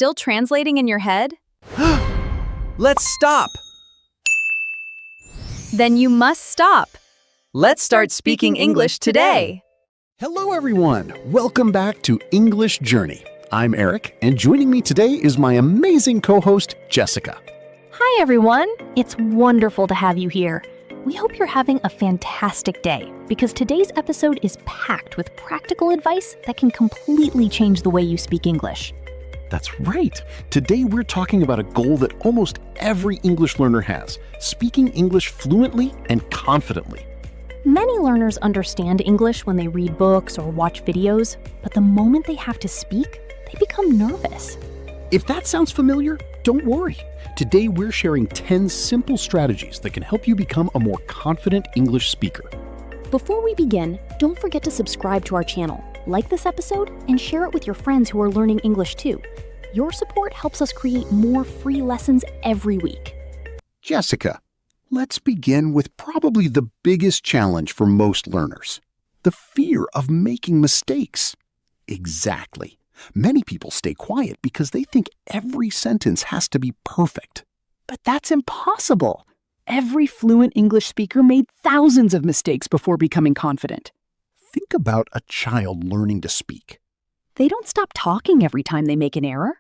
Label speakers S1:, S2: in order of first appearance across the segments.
S1: still translating in your head?
S2: Let's stop!
S1: Then you must stop.
S2: Let's start speaking English today!
S3: Hello everyone! Welcome back to English Journey. I'm Eric, and joining me today is my amazing co-host, Jessica.
S4: Hi everyone! It's wonderful to have you here. We hope you're having a fantastic day because today's episode is packed with practical advice that can completely change the way you speak English.
S3: That's right. Today we're talking about a goal that almost every English learner has, speaking English fluently and confidently.
S4: Many learners understand English when they read books or watch videos, but the moment they have to speak, they become nervous.
S3: If that sounds familiar, don't worry. Today we're sharing 10 simple strategies that can help you become a more confident English speaker.
S4: Before we begin, don't forget to subscribe to our channel, like this episode, and share it with your friends who are learning English too. Your support helps us create more free lessons every week.
S3: Jessica, let's begin with probably the biggest challenge for most learners, the fear of making mistakes. Exactly. Many people stay quiet because they think every sentence has to be perfect.
S5: But that's impossible. Every fluent English speaker made thousands of mistakes before becoming confident.
S3: Think about a child learning to speak.
S5: They don't stop talking every time they make an error.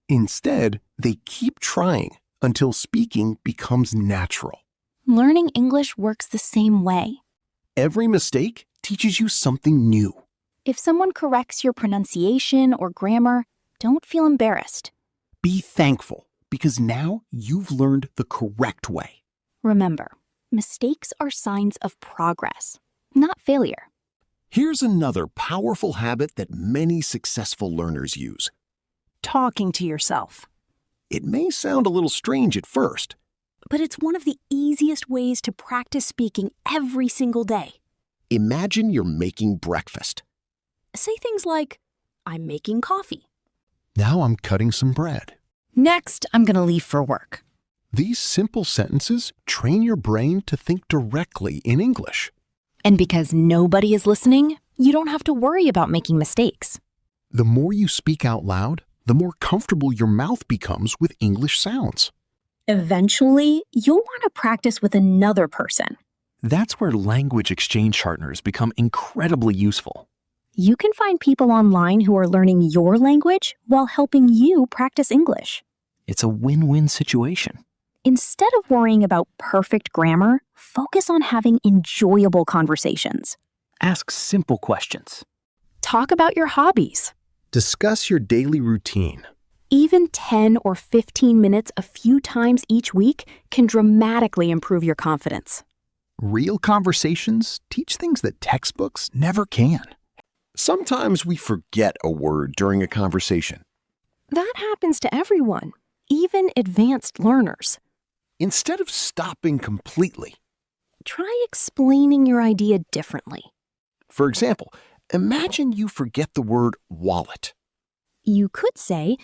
S6: Instead, they keep trying until speaking becomes natural.
S4: Learning English works the same way.
S6: Every mistake teaches you something new.
S4: If someone corrects your pronunciation or grammar, don't feel embarrassed.
S3: Be thankful because now you've learned the correct way.
S4: Remember, mistakes are signs of progress, not failure.
S6: Here's another powerful habit that many successful learners use.
S5: Talking to yourself.
S6: It may sound a little strange at first,
S4: But it's one of the easiest ways to practice speaking every single day.
S6: Imagine you're making breakfast.
S4: Say things like, I'm making coffee.
S3: Now I'm cutting some bread.
S1: Next, I'm gonna leave for work.
S3: These simple sentences train your brain to think directly in English.
S1: And because nobody is listening, you don't have to worry about making mistakes.
S3: The more you speak out loud, the more comfortable your mouth becomes with English sounds.
S4: Eventually, you'll want to practice with another person.
S7: That's where language exchange partners become incredibly useful.
S4: You can find people online who are learning your language while helping you practice English.
S7: It's a win-win situation.
S4: Instead of worrying about perfect grammar, focus on having enjoyable conversations.
S7: Ask simple questions.
S1: Talk about your hobbies.
S6: Discuss your daily routine.
S4: Even 10 or 15 minutes a few times each week can dramatically improve your confidence.
S3: Real conversations teach things that textbooks never can.
S6: Sometimes we forget a word during a conversation.
S4: That happens to everyone, even advanced learners.
S6: Instead of stopping completely,
S4: Try explaining your idea differently.
S6: for example, imagine you forget the word wallet.
S4: You could say,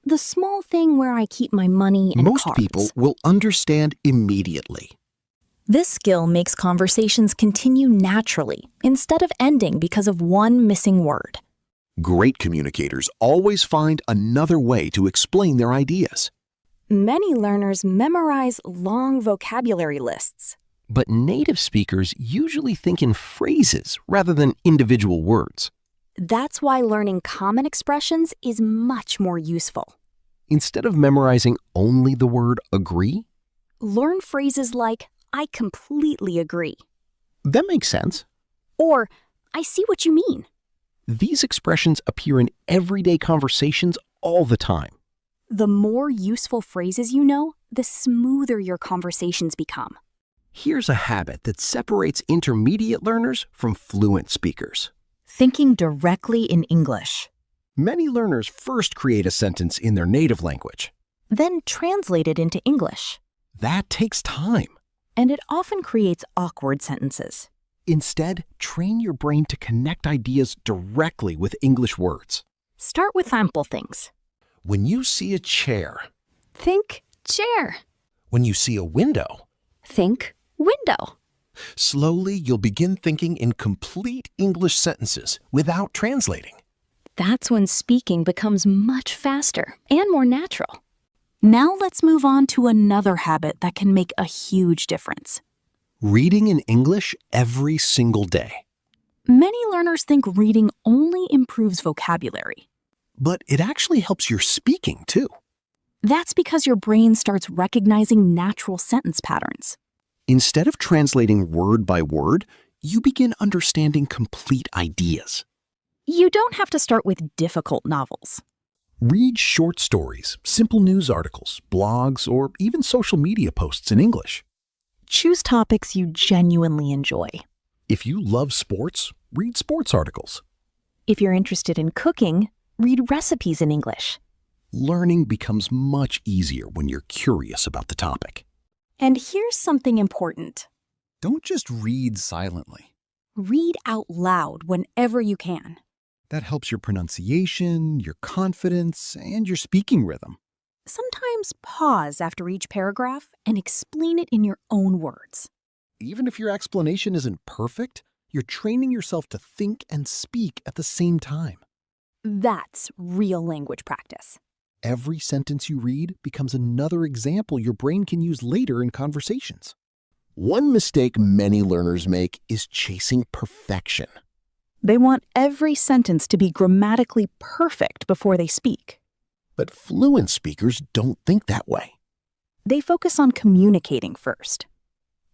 S4: the small thing where I keep my money and
S6: Most
S4: cards.
S6: people will understand immediately.
S1: This skill makes conversations continue naturally instead of ending because of one missing word.
S6: Great communicators always find another way to explain their ideas.
S1: Many learners memorize long vocabulary lists.
S7: But native speakers usually think in phrases rather than individual words.
S1: That's why learning common expressions is much more useful.
S7: Instead of memorizing only the word agree,
S1: Learn phrases like, I completely agree,
S3: That makes sense.
S1: or I see what you mean.
S7: these expressions appear in everyday conversations all the time.
S1: The more useful phrases you know, the smoother your conversations become.
S7: Here's a habit that separates intermediate learners from fluent speakers.
S1: Thinking directly in English,
S6: Many learners first create a sentence in their native language.
S1: then translate it into English.
S6: That takes time.
S1: And it often creates awkward sentences.
S6: Instead, train your brain to connect ideas directly with English words.
S1: Start with simple things.
S6: When you see a chair,
S1: Think chair.
S6: when you see a window,
S1: Think window.
S6: slowly you'll begin thinking in complete English sentences without translating.
S1: That's when speaking becomes much faster and more natural. Now let's move on to another habit that can make a huge difference.
S7: Reading in English every single day.
S1: Many learners think reading only improves vocabulary.
S7: But it actually helps your speaking, too.
S1: That's because your brain starts recognizing natural sentence patterns.
S7: Instead of translating word by word, you begin understanding complete ideas.
S1: You don't have to start with difficult novels.
S8: Read short stories, simple news articles, blogs, or even social media posts in English.
S1: Choose topics you genuinely enjoy.
S8: If you love sports, read sports articles.
S1: If you're interested in cooking, read recipes in English.
S8: Learning becomes much easier when you're curious about the topic.
S1: And here's something important.
S3: Don't just read silently.
S1: Read out loud whenever you can.
S3: That helps your pronunciation, your confidence, and your speaking rhythm.
S1: Sometimes pause after each paragraph and explain it in your own words.
S8: Even if your explanation isn't perfect, you're training yourself to think and speak at the same time.
S1: That's real language practice.
S8: Every sentence you read becomes another example your brain can use later in conversations.
S6: One mistake many learners make is chasing perfection.
S5: They want every sentence to be grammatically perfect before they speak.
S6: But fluent speakers don't think that way.
S1: They focus on communicating first.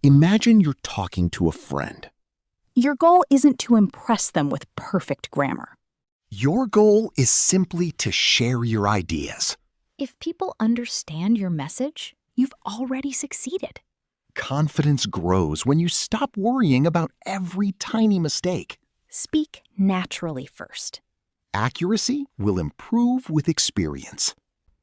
S6: Imagine you're talking to a friend.
S1: Your goal isn't to impress them with perfect grammar.
S3: Your goal is simply to share your ideas.
S1: If people understand your message, you've already succeeded.
S3: Confidence grows when you stop worrying about every tiny mistake.
S1: Speak naturally first.
S3: Accuracy will improve with experience.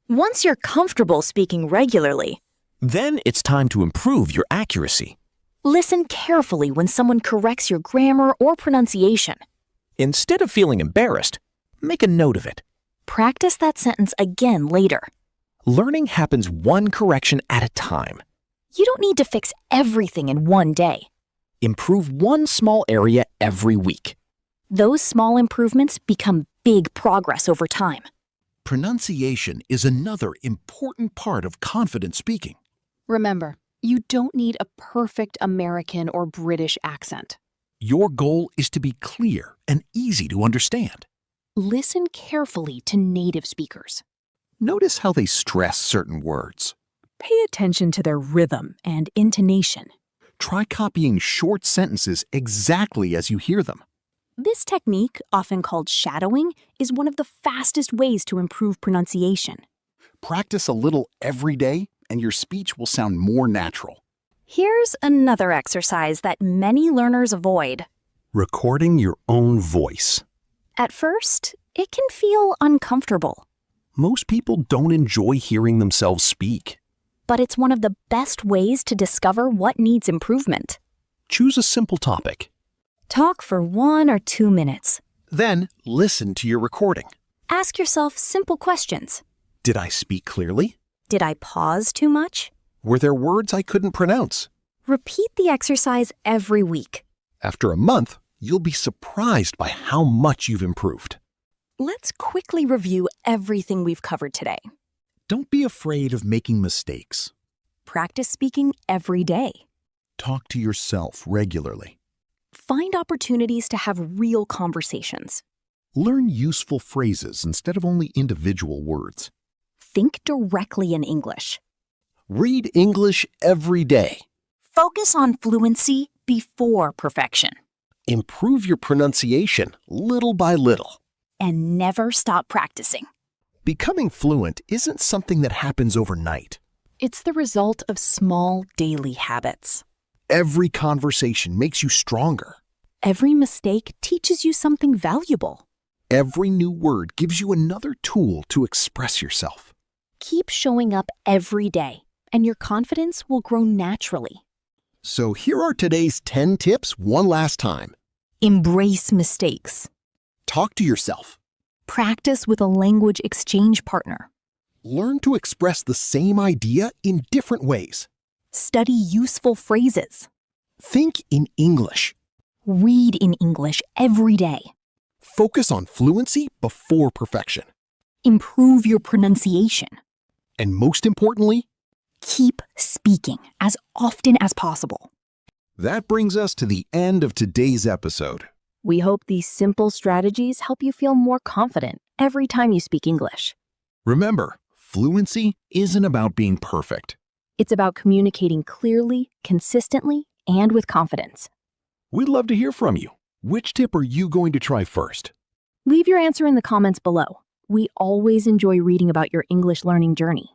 S1: Once you're comfortable speaking regularly,
S7: Then it's time to improve your accuracy.
S1: listen carefully when someone corrects your grammar or pronunciation.
S7: Instead of feeling embarrassed, make a note of it.
S1: Practice that sentence again later.
S7: Learning happens one correction at a time.
S1: You don't need to fix everything in one day.
S7: Improve one small area every week.
S1: Those small improvements become big progress over time.
S8: Pronunciation is another important part of confident speaking.
S5: Remember, you don't need a perfect American or British accent.
S8: Your goal is to be clear and easy to understand.
S1: Listen carefully to native speakers.
S3: Notice how they stress certain words.
S5: Pay attention to their rhythm and intonation.
S3: Try copying short sentences exactly as you hear them.
S1: This technique, often called shadowing, is one of the fastest ways to improve pronunciation.
S3: Practice a little every day, and your speech will sound more natural.
S1: Here's another exercise that many learners avoid.
S7: Recording your own voice.
S1: At first, it can feel uncomfortable,
S7: Most people don't enjoy hearing themselves speak.
S1: but it's one of the best ways to discover what needs improvement.
S7: Choose a simple topic.
S1: Talk for 1 or 2 minutes.
S3: Then listen to your recording.
S1: Ask yourself simple questions.
S3: Did I speak clearly?
S1: Did I pause too much?
S3: Were there words I couldn't pronounce?
S1: Repeat the exercise every week.
S3: After a month, you'll be surprised by how much you've improved.
S1: Let's quickly review everything we've covered today.
S8: Don't be afraid of making mistakes.
S1: Practice speaking every day.
S3: Talk to yourself regularly.
S1: Find opportunities to have real conversations.
S3: Learn useful phrases instead of only individual words.
S1: Think directly in English.
S6: Read English every day.
S1: Focus on fluency before perfection.
S6: Improve your pronunciation little by little.
S1: And never stop practicing.
S8: Becoming fluent isn't something that happens overnight.
S5: It's the result of small daily habits.
S8: Every conversation makes you stronger.
S5: Every mistake teaches you something valuable.
S8: Every new word gives you another tool to express yourself.
S1: Keep showing up every day, and your confidence will grow naturally.
S6: So here are today's 10 tips one last time.
S1: Embrace mistakes.
S6: Talk to yourself.
S1: Practice with a language exchange partner.
S6: Learn to express the same idea in different ways.
S1: Study useful phrases.
S6: Think in English.
S1: Read in English every day.
S8: Focus on fluency before perfection.
S1: Improve your pronunciation.
S8: And most importantly,
S1: Keep speaking as often as possible.
S9: That brings us to the end of today's episode.
S4: We hope these simple strategies help you feel more confident every time you speak English.
S9: Remember, fluency isn't about being perfect.
S4: It's about communicating clearly, consistently, and with confidence.
S9: We'd love to hear from you. Which tip are you going to try first?
S4: Leave your answer in the comments below. We always enjoy reading about your English learning journey.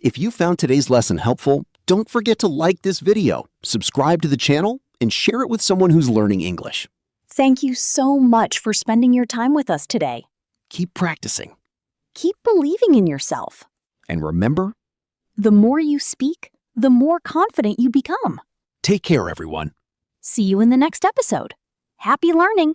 S3: If you found today's lesson helpful, don't forget to like this video, subscribe to the channel, and share it with someone who's learning English.
S1: Thank you so much for spending your time with us today.
S3: Keep practicing.
S1: Keep believing in yourself.
S3: And remember,
S1: The more you speak, the more confident you become.
S3: take care, everyone.
S1: See you in the next episode. Happy learning!